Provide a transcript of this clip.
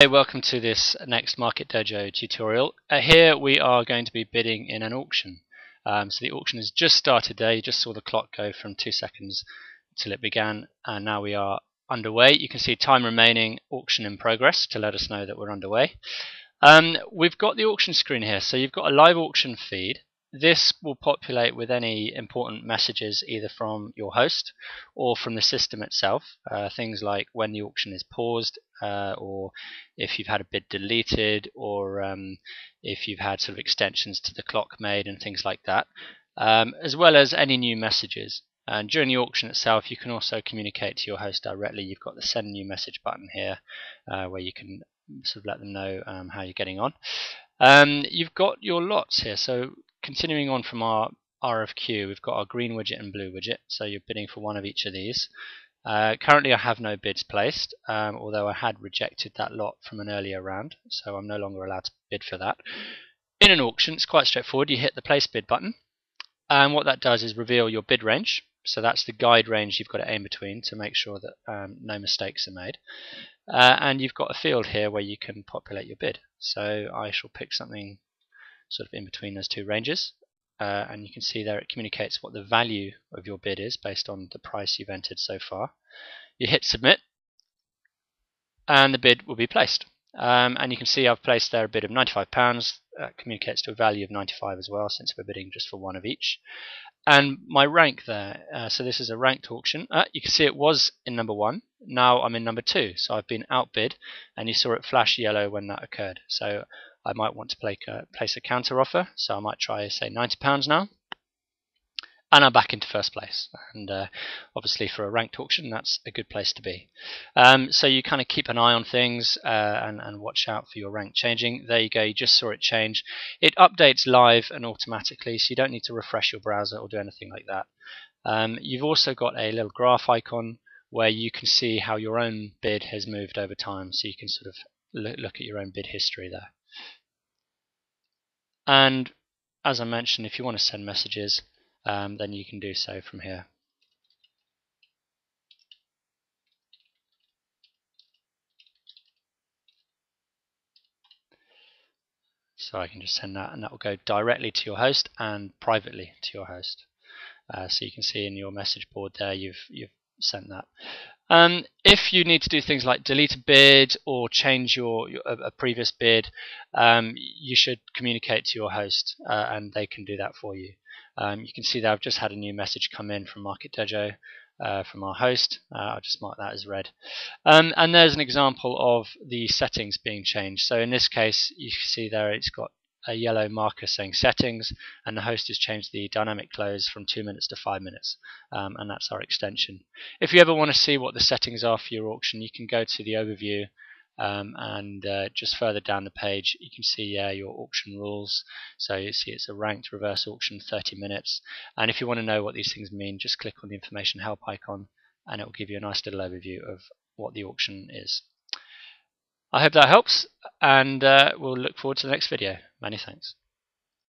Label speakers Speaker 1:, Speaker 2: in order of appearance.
Speaker 1: Hey, welcome to this next Market Dojo tutorial. Here we are going to be bidding in an auction. So the auction has just started there. You just saw the clock go from 2 seconds till it began, and now we are underway. You can see time remaining, auction in progress to let us know that we're underway. We've got the auction screen here, so you've got a live auction feed. This will populate with any important messages either from your host or from the system itself, things like when the auction is paused, or if you've had a bid deleted, or if you've had sort of extensions to the clock made and things like that, as well as any new messages. And during the auction itself, you can also communicate to your host directly. You've got the send new message button here, where you can sort of let them know how you're getting on. You've got your lots here, so continuing on from our RFQ, we've got our green widget and blue widget, so you're bidding for one of each of these. Currently I have no bids placed, although I had rejected that lot from an earlier round, so I'm no longer allowed to bid for that. In an auction, it's quite straightforward. You hit the place bid button, and what that does is reveal your bid range. So that's the guide range you've got to aim between to make sure that no mistakes are made. And you've got a field here where you can populate your bid. So I shall pick something sort of in between those two ranges, and you can see there it communicates what the value of your bid is based on the price you've entered so far. You hit submit and the bid will be placed, and you can see I've placed there a bid of £95. That communicates to a value of 95 as well, since we're bidding just for one of each. And my rank there, so this is a ranked auction. You can see it was in number 1. Now I'm in number 2, so I've been outbid, and you saw it flash yellow when that occurred. So I might want to place a counter offer, so I might try, say, £90 now, and I'm back into first place. And obviously for a ranked auction, that's a good place to be. So you kind of keep an eye on things and watch out for your rank changing. There you go, you just saw it change. It updates live and automatically, so you don't need to refresh your browser or do anything like that. You've also got a little graph icon where you can see how your own bid has moved over time, so you can sort of look at your own bid history there. And as I mentioned, if you want to send messages, then you can do so from here. So I can just send that, and that will go directly to your host and privately to your host. So you can see in your message board there you've sent that. If you need to do things like delete a bid or change a previous bid, you should communicate to your host, and they can do that for you. You can see that I've just had a new message come in from Market Dojo from our host. I'll just mark that as red. And there's an example of the settings being changed. So in this case, you can see there it's got a yellow marker saying settings, and the host has changed the dynamic close from 2 minutes to 5 minutes, and that's our extension. If you ever want to see what the settings are for your auction, you can go to the overview, and just further down the page you can see your auction rules. So you see it's a ranked reverse auction, 30 minutes, and if you want to know what these things mean, just click on the information help icon and it will give you a nice little overview of what the auction is. I hope that helps, and we'll look forward to the next video. Many thanks.